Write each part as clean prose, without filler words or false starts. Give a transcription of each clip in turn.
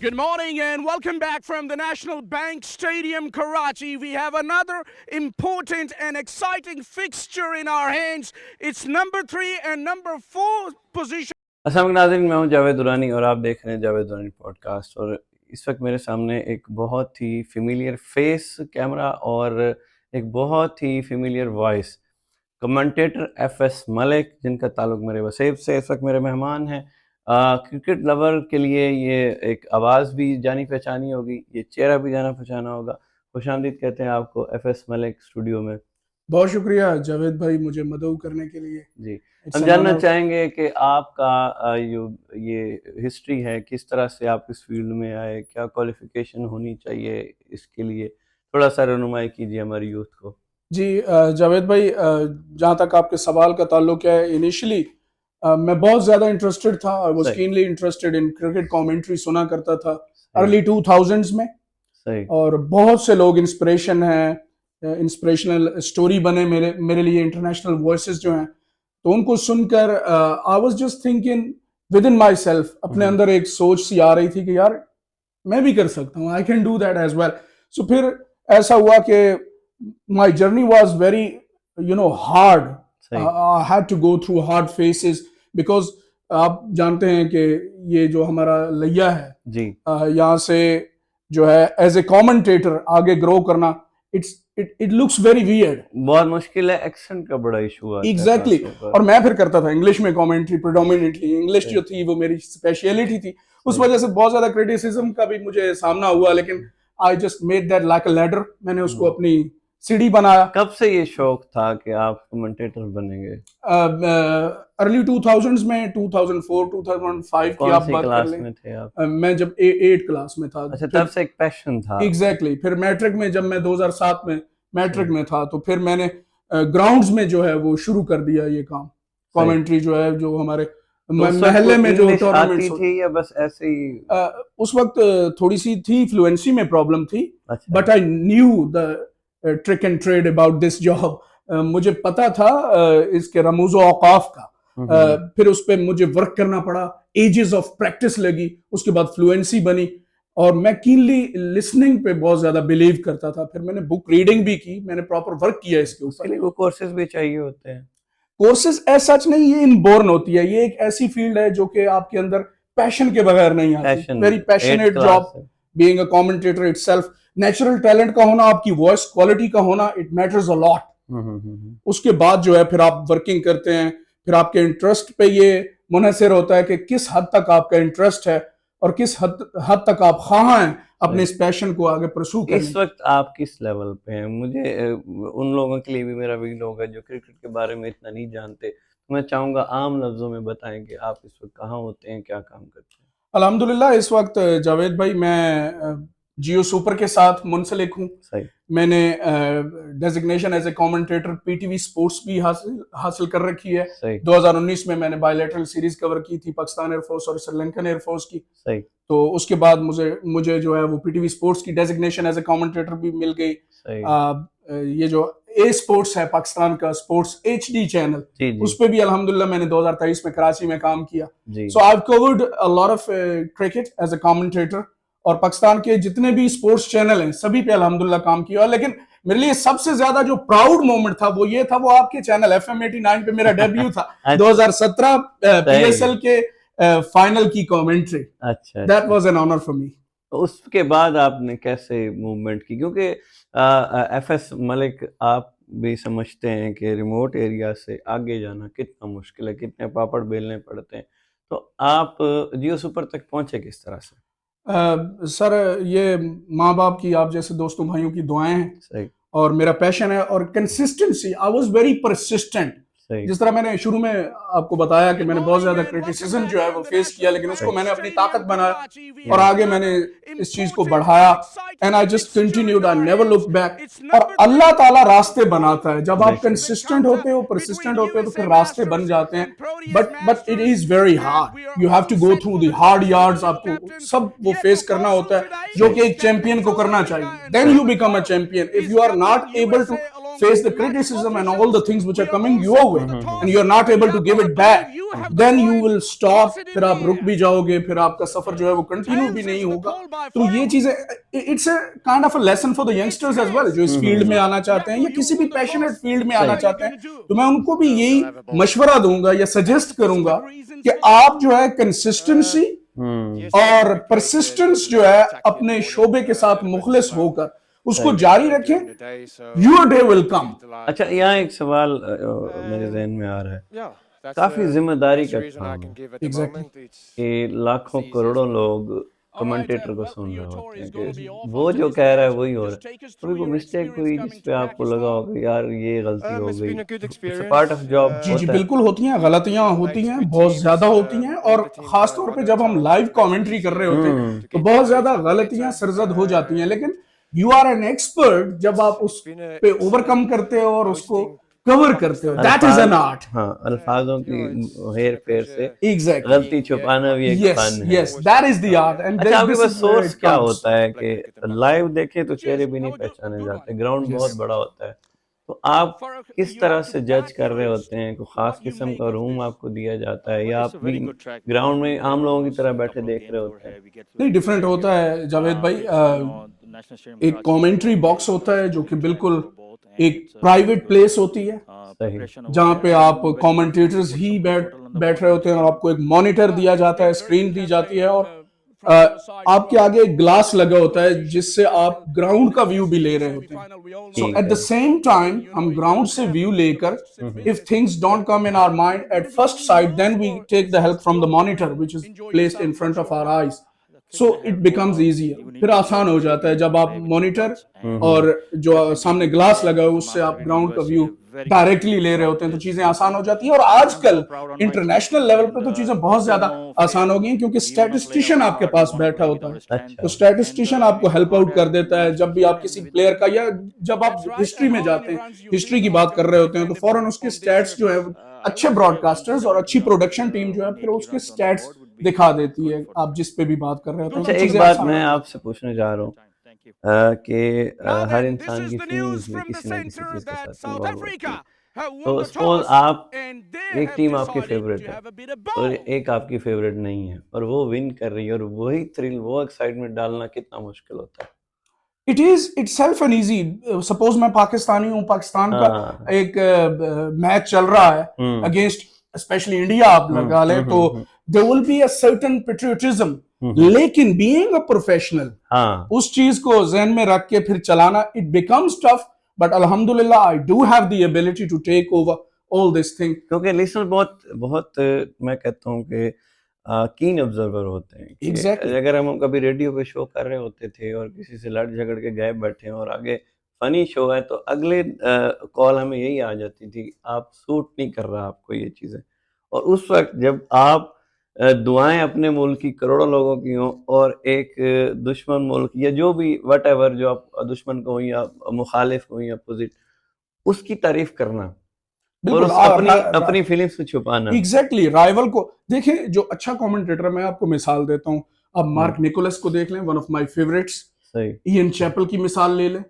Good morning and welcome back from the National Bank Stadium, Karachi. We have another important and exciting fixture in our hands. It's number 3 and number 4 position. अस्सलाम नाज़रीन, मैं हूं जावेद दुरानी और आप देख रहे हैं जावेद दुरानी पॉडकास्ट। और इस वक्त मेरे सामने एक बहुत ही फेमिलियर फेस कैमरा और एक बहुत ही familiar voice commentator FS Malik, जिनका ताल्लुक मेरे वसेब से इस वक्त मेरे मेहमान हैं। क्रिकेट लवर के लिए ये एक आवाज़ भी जानी पहचानी होगी, ये चेहरा भी जाना पहचाना होगा। खुशामदीद कहते हैं आपको एफएस मलिक स्टूडियो में। बहुत शुक्रिया जावेद भाई मुझे मदऊ करने के लिए। जी, हम जानना चाहेंगे कि आपका ये हिस्ट्री है, किस तरह से आप इस फील्ड में आए, क्या क्वालिफिकेशन होनी चाहिए इसके लिए, थोड़ा सा रहनुमाई कीजिए हमारी यूथ को। जी जावेद भाई, जहाँ तक आपके सवाल का ताल्लुक है, इनिशियली मैं बहुत ज़्यादा इंटरेस्टेड था। I was keenly interested in cricket commentary, सुना करता था अर्ली 2000s में। सही। और बहुत से लोग इंस्पिरेशन हैं, इंस्पिरेशनल स्टोरी बने मेरे लिए, इंटरनेशनल वॉइसेस जो हैं, तो उनको सुनकर I was just thinking with in my self, अपने अंदर एक सोच सी आ रही थी कि यार मैं भी कर सकता हूँ, I can do that as well. So फिर ऐसा हुआ कि my journey was very hard. I had to go through hard phases because आप जानते हैं कि ये जो हमारा लैया है जी, यहाँ से जो है एज ए कमेंटेटर आगे ग्रो करना, it looks very weird। बहुत मुश्किल है, एक्सेंट का बड़ा इशू है। एग्जैक्टली। और मैं फिर करता था इंग्लिश में कमेंट्री, प्रेडोमिनेटली इंग्लिश जो थी वो मेरी स्पेशलिटी थी। उस वजह से बहुत ज्यादा क्रिटिसिज्म का भी मुझे सामना हुआ, लेकिन I just made that like a ladder. मैंने उसको अपनी सीढ़ी बनाया। कब से ये शौक था कि आप कमेंटेटर बनेंगे? अर्ली 2000s में, 2004 2005 की आप बात कर लें। में थे आप? मैं जब 8 क्लास में था। अच्छा, तब से एक पैशन था। एग्जैक्टली। फिर मैट्रिक में, जब मैं 2007 में मैट्रिक में था, तो फिर मैंने ग्राउंड्स में जो है वो शुरू कर दिया ये काम। कमेंट्री जो है, जो हमारे महल्ले में जो टूर्नामेंट्स थी या बस ऐसे ही? उस वक्त थोड़ी सी थी, फ्लुएंसी में प्रॉब्लम थी, but I knew the trick and trade about this job. मुझे पता था इसके रमूज़ो औकाफ का। फिर उस पर मुझे वर्क करना पड़ा, एजेस ऑफ प्रैक्टिस लगी, उसके बाद फ्लुएंसी बनी, और मैं कीनली लिसनिंग पे बहुत ज्यादा बिलीव करता था। फिर मैंने बुक रीडिंग भी की, मैंने प्रॉपर वर्क किया इसके ऊपर। वो कोर्सेज भी चाहिए होते हैं। कोर्सेज एज सच नहीं, ये इनबोर्न होती है। ये एक ऐसी फील्ड है जो कि आपके अंदर पैशन के बगैर नहीं आती। Very passionate job, being a commentator itself. Natural talent का होना, आपकी वॉइस क्वालिटी का होना, इट मैटर्स अ लॉट। उसके बाद जो है फिर आप वर्किंग करते हैं, फिर आपके इंटरेस्ट पे ये मुनहसर होता है कि किस हद तक आपका इंटरेस्ट है और किस हद तक आप ख़्वाह हैं अपने इस पैशन को आगे परसू करने। इस वक्त आप किस लेवल पे हैं? मुझे उन लोगों के लिए भी मेरा वील होगा जो क्रिकेट के बारे में इतना नहीं जानते, तो मैं चाहूँगा आम लफ्जों में बताएं कि आप इस वक्त कहाँ होते हैं, क्या काम करते हैं। अल्हम्दुलिल्लाह इस वक्त जावेद भाई मैं जियो सुपर के साथ मुंसलिक हूँ। मैंने designation as a commentator PTV sports भी हासिल कर रखी है। 2019 में मैंने बायलैटरल सीरीज कवर की थी पाकिस्तान एयरफोर्स और श्रीलंकन एयरफोर्स की। तो उसके बाद मुझे जो है वो पीटीवी स्पोर्ट्स की डेजिग्नेशन एज ए कमेंटेटर भी मिल गई। ये जो ए स्पोर्ट्स है पाकिस्तान का स्पोर्ट्स एचडी चैनल, उस पे भी अल्हम्दुलिल्लाह मैंने 2023 में कराची में काम किया। So I have covered a lot of cricket as a commentator, और पाकिस्तान के जितने भी स्पोर्ट्स चैनल हैं सभी पे अल्हम्दुलिल्लाह काम किया। लेकिन मेरे लिए सबसे ज्यादा जो प्राउड मोमेंट था वो ये था, वो आपके चैनल FM 89 पे मेरा डेब्यू था। 2017 PSL के फाइनल की कमेंट्री। अच्छा, that was an honour for me. तो उसके बाद आपने कैसे मूवमेंट की? क्योंकि एफएस मलिक, आप भी समझते हैं कि रिमोट एरिया से आगे जाना कितना मुश्किल है, कितने पापड़ बेलने पड़ते हैं, तो आप जियो सुपर तक पहुंचे किस तरह से? सर, ये माँ बाप की, आप जैसे दोस्तों भाइयों की दुआएं हैं और मेरा पैशन है और consistency. I was very persistent. जिस तरह मैंने शुरू में आपको बताया कि मैंने बहुत ज्यादा क्रिटिसिज्म जो है वो फेस किया, लेकिन उसको मैंने अपनी ताकत बनाया और आगे मैंने इस चीज को बढ़ाया। And I just continued, I never look back. और अल्लाह ताला रास्ते बनाता है। जब आप कंसिस्टेंट होते हो, परसिस्टेंट होते हो, तो फिर रास्ते बन जाते हैं। But it is very hard. You have to go through the hard yards. आपको सब वो फेस करना होता है जो कि एक चैंपियन को करना चाहिए। Then you become a champion. If you are not able to face the criticism and all the things which are coming your way and you're not able to give it back, then you will stop, फिर आप रुक भी जाओगे, फिर आपका सफर जो है वो कंटिन्यू भी नहीं होगा। तो ये चीजें, it's a kind of a lesson for the youngsters as well, जो इस फील्ड में आना चाहते हैं या किसी भी पैशनेट फील्ड में आना चाहते हैं, तो मैं उनको भी यही मशवरा दूंगा या सजेस्ट करूंगा कि आप जो है कंसिस्टेंसी और परसिस्टेंस जो है अपने शोबे के साथ मुखलिस होकर उसको जारी रखें, योर डे विल कम। अच्छा, यहाँ एक सवाल मेरे जहन में आ रहा है, काफी जिम्मेदारी का काम है एग्जैक्टली कि लाखों करोड़ों लोग कमेंटेटर को सुन रहे होते हैं कि वो जो कह रहा है वही हो रहा है, कभी कोई मिस्टेक हुई जिस पे आपको लगा होगा यार ये गलती हो गई, it's a part of job. जी बिल्कुल होती हैं, गलतियां होती हैं, बहुत ज्यादा होती हैं, और खास तौर पे जब हम लाइव कमेंट्री कर रहे होते हैं तो बहुत ज्यादा गलतियां सरजद हो जाती हैं, लेकिन यू आर एन एक्सपर्ट जब आप उस पे ओवरकम करते हो और उसको कवर करते हो, दैट इज एन आर्ट। हाँ, अल्फाजों की हेर फेर से एग्जैक्टली गलती छुपाना भी एक फन है। Yes, that is the art. And अच्छा, आपके पास सोर्स क्या होता है कि लाइव देखें तो चेहरे भी नहीं पहचाने जाते, ग्राउंड बहुत बड़ा होता है, तो आप किस तरह से जज कर रहे होते हैं? कोई खास किस्म का रूम आपको दिया जाता है या आप भी ग्राउंड में आम लोगों की तरह बैठे देख रहे होते हैं? नहीं, डिफरेंट होता है जावेद भाई। एक कमेंट्री बॉक्स होता है जो कि बिल्कुल एक प्राइवेट प्लेस होती है जहाँ पे आप कमेंटेटर्स ही बैठ रहे होते हैं और आपको एक मॉनिटर दिया जाता है, स्क्रीन दी जाती है और आपके आगे एक ग्लास लगा होता है जिससे आप ग्राउंड का व्यू भी ले रहे होते हैं। So at the same time हम ग्राउंड से व्यू लेकर, if things don't come in our mind at first sight, then we take the help from the monitor which is placed in front of our eyes, so it becomes easier. फिर आसान हो जाता है जब आप monitor और जो सामने ग्लास लगा है उससे आप ग्राउंड का व्यू डायरेक्टली ले रहे होते हैं, तो चीजें आसान हो जाती है। और आजकल इंटरनेशनल लेवल पे तो चीजें बहुत ज्यादा आसान हो गई हैं क्योंकि स्टैटिस्टिशियन आपके पास बैठा होता है, तो स्टैटिस्टिशियन आपको हेल्प आउट कर देता है जब भी आप किसी प्लेयर का, या जब आप हिस्ट्री में जाते हैं, हिस्ट्री की बात कर रहे होते हैं, तो फौरन उसके स्टैट्स जो है, अच्छे ब्रॉडकास्टर्स और अच्छी प्रोडक्शन टीम जो है फिर उसके स्टैट्स दिखा देती है, आप जिस पे भी बात कर रहे होते हैं। अच्छा, एक बात मैं आपसे पूछने जा रहा हूँ कि हर इंसान की फीलिंग्स में किसी ना किसी चीज के साथ इन्वॉल्व होती है, तो सपोज आप एक टीम आपकी फेवरेट है और एक आपकी फेवरेट नहीं है और वो विन कर रही है, और वही थ्रिल, वो एक्साइटमेंट डालना कितना मुश्किल होता है? It is itself an easy, suppose मैं पाकिस्तानी हूँ, पाकिस्तान का एक मैच चल रहा है अगेंस्ट स्पेशली इंडिया, आप लगा लें, तो there will be a certain patriotism, लेकिन being a professional, उस चीज को ज़हन में रख के फिर चलाना, it becomes tough, but alhamdulillah I do have the ability to take over all this thing। क्योंकि लिसनर बहुत मैं कहता हूँ कि कीन ऑब्जर्वर होते हैं। Exactly। अगर हम कभी रेडियो पे शो कर रहे होते थे और किसी से लड़ झगड़ के गए बैठे हैं और आगे फनी शो है, तो अगले कॉल हमें यही आ जाती थी, आप सूट नहीं कर रहा आपको ये चीज़ें। और उस वक्त जब आप दुआएं अपने मुल्क की करोड़ों लोगों की हों और एक दुश्मन मुल्क या जो भी व्हाटएवर, जो आप दुश्मन को या मुखालिफ को या अपोजिट, उसकी तारीफ करना और अपनी फीलिंग्स को छुपाना। एग्जैक्टली, राइवल को देखें, जो अच्छा कमेंटेटर, मैं आपको मिसाल देता हूँ, अब मार्क निकोलस को देख लें, one of my favourites. Ian Chappell की मिसाल ले लें,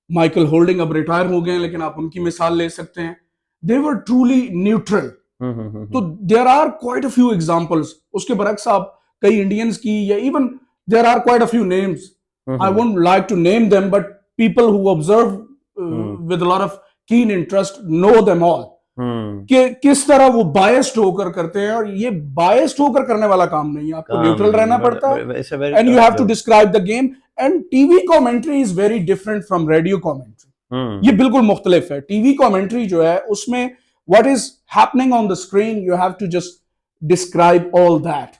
माइकल होल्डिंग अब रिटायर हो गए हैं लेकिन आप उनकी मिसाल ले सकते हैं। They were truly neutral. तो there are quite a few examples, उसके बरक्स आप कई इंडियंस की, या even there are quite a few names, I won't like to name them, but people who observe with a lot of keen interest know them all, कि किस तरह वो बायस्ड होकर करते हैं। और ये बायस्ड होकर करने वाला काम नहीं है, आपको न्यूट्रल रहना पड़ता है, and you have to describe the game. And TV commentary is very different from radio commentary, ये बिल्कुल मुख्तलिफ है। टीवी कमेंट्री जो है उसमें what is happening on the screen, you have to just describe all that।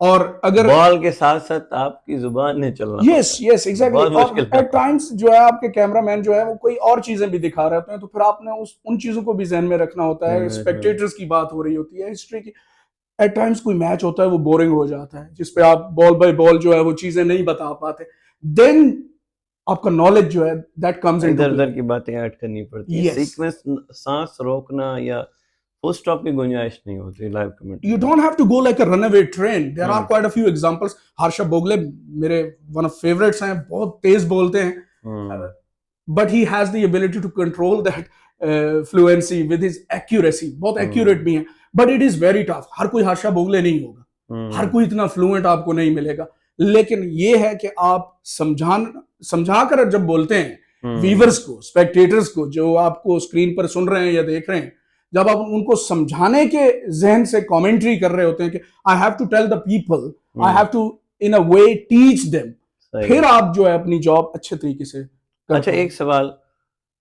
और अगर ball के साथ साथ आपकी जुबान ने चलना, yes exactly, और at times जो है आपके कैमरामैन जो है वो कोई और चीजें भी दिखा रहे होते हैं, तो फिर आपने उन चीजों को भी ध्यान में रखना होता है। स्पेक्टेटर्स की बात हो रही होती है, हिस्ट्री की, एट टाइम्स कोई मैच होता है वो बोरिंग हो जाता है जिसपे आप बॉल बाय बॉल जो है वो चीजें नहीं बता पाते, देन आपका नॉलेज जो है दैट कम्स इन, इधर की बातें ऐड करनी पड़ती है। सीक्वेंस, सांस रोकना या फुल स्टॉप की गुंजाइश नहीं होती live commentary. You don't have to go like a runaway train. There are quite a few examples. Harsha Bhogle मेरे वन ऑफ फेवरेट्स हैं, बहुत तेज बोलते हैं, but he has the ability to control that fluency with his accuracy. बहुत accurate भी है, but it is very tough. हर कोई हाशा Bogle नहीं होगा, हर कोई इतना fluent आपको नहीं मिलेगा, लेकिन ये है कि आप समझा कर जब बोलते हैं व्यूअर्स को, स्पेक्टेटर्स को, जो आपको स्क्रीन पर सुन रहे हैं या देख रहे हैं, जब आप उनको समझाने के जहन से कमेंट्री कर रहे होते हैं कि I have to tell the people, I have to in a way teach them, फिर आप जो है अपनी जॉब अच्छे तरीके से कर अच्छा, पाओगे। एक सवाल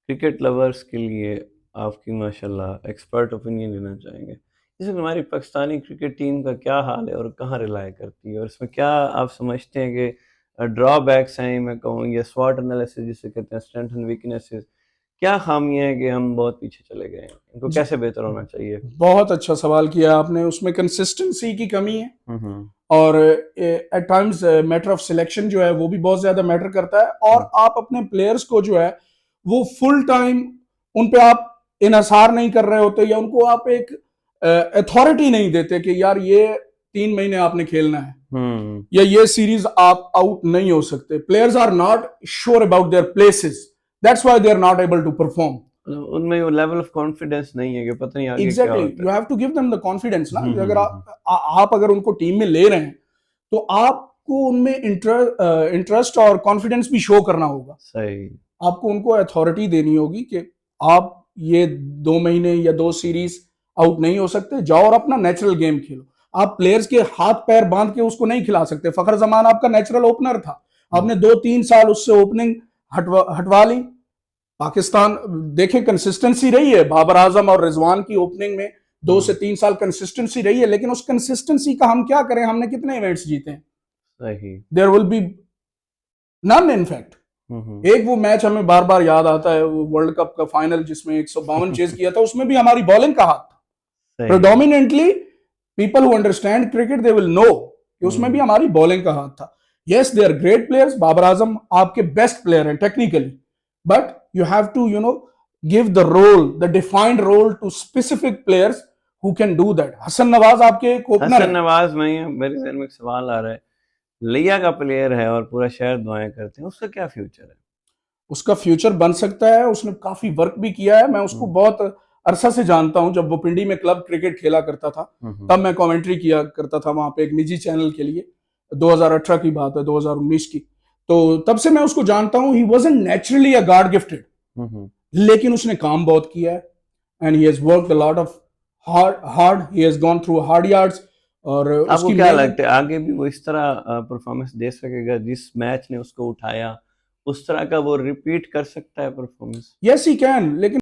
क्रिकेट लवर्स के लिए आपकी माशाल्लाह एक्सपर्ट ओपिनियन लेना चाहेंगे। जैसे हमारी पाकिस्तानी क्रिकेट टीम का क्या हाल है और कहाँ रिलाय करती है, और इसमें क्या आप समझते हैं कि ड्रॉबैक्स हैं, मैं कहूँ, या स्वॉट एनालिसिस जिसे कहते हैं, स्ट्रेंथ एंड वीकनेसेस, क्या खामियां हैं कि हम बहुत पीछे चले गए हैं, इनको कैसे बेहतर होना चाहिए? बहुत अच्छा सवाल किया आपने। उसमें कंसिस्टेंसी की कमी है और at times matter of selection जो है वो भी बहुत ज्यादा मैटर करता है, और आप अपने प्लेयर्स को जो है वो फुल टाइम उन पे आप इन्हसार नहीं कर रहे होते, या उनको आप एक अथॉरिटी नहीं देते कि यार ये 3 महीने आपने खेलना है या ये सीरीज आप आउट नहीं हो सकते। Players are not sure about their places, that's why they are not able to perform. उनमें वो लेवल ऑफ कॉन्फिडेंस नहीं है कि पता नहीं आगे exactly. क्या होता है। You have to give them the confidence ना। अगर आप अगर उनको टीम में ले रहे हैं तो आपको उनमें इंटरेस्ट और कॉन्फिडेंस भी शो करना होगा। सही। आपको उनको अथॉरिटी देनी होगी कि आप ये 2 महीने या 2 सीरीज आउट नहीं हो सकते, जाओ और अपना नेचुरल गेम खेलो। आप प्लेयर्स के हाथ पैर बांध के उसको नहीं खिला सकते। फखर जमान आपका नेचुरल ओपनर था, आपने 2-3 साल उससे ओपनिंग हटवा ली। पाकिस्तान देखें कंसिस्टेंसी रही है, बाबर आजम और रिजवान की ओपनिंग में 2 से 3 साल कंसिस्टेंसी रही है, लेकिन उस कंसिस्टेंसी का हम क्या करें? हमने कितने इवेंट्स जीते हैं? सही। There will be none in fact. एक वो मैच हमें बार बार याद आता है, वो वर्ल्ड कप का फाइनल जिसमें 152 चेज किया था, उसमें भी हमारी बॉलिंग का हाथ था। Predominantly people who understand cricket they will know कि उसमें भी हमारी बॉलिंग का हाथ था। Yes, they are great players, Babar Azam आपके बेस्ट प्लेयर हैं technically, but you have to give the role, the defined role to specific players who can do that. Hasan Nawaz आपके ओपनर हसन नवाज में मेरे जहन में एक सवाल आ रहा है, लिया का प्लेयर है और पूरा शहर दुआएं करते हैं, उसका क्या फ्यूचर है? उसका फ्यूचर बन सकता है, उसने काफी वर्क भी किया है। मैं उसको बहुत अरसा से जानता हूं। जब वो पिंडी में क्लब क्रिकेट खेला करता था तब मैं कमेंट्री किया करता था वहां पे एक निजी चैनल के लिए। 2018 की बात है, 2019 की। तो तब से मैं उसको जानता हूं। ही वाज़न्ट नेचुरली अ गॉड गिफ्टेड, लेकिन उसने काम बहुत किया है, and he has worked a lot of hard, he has gone through hard yards. और आपको क्या लगता है आगे भी वो इस तरह परफॉर्मेंस दे सकेगा? जिस मैच ने उसको उठाया उस तरह का वो रिपीट कर सकता है परफॉर्मेंस? यस ही कैन, लेकिन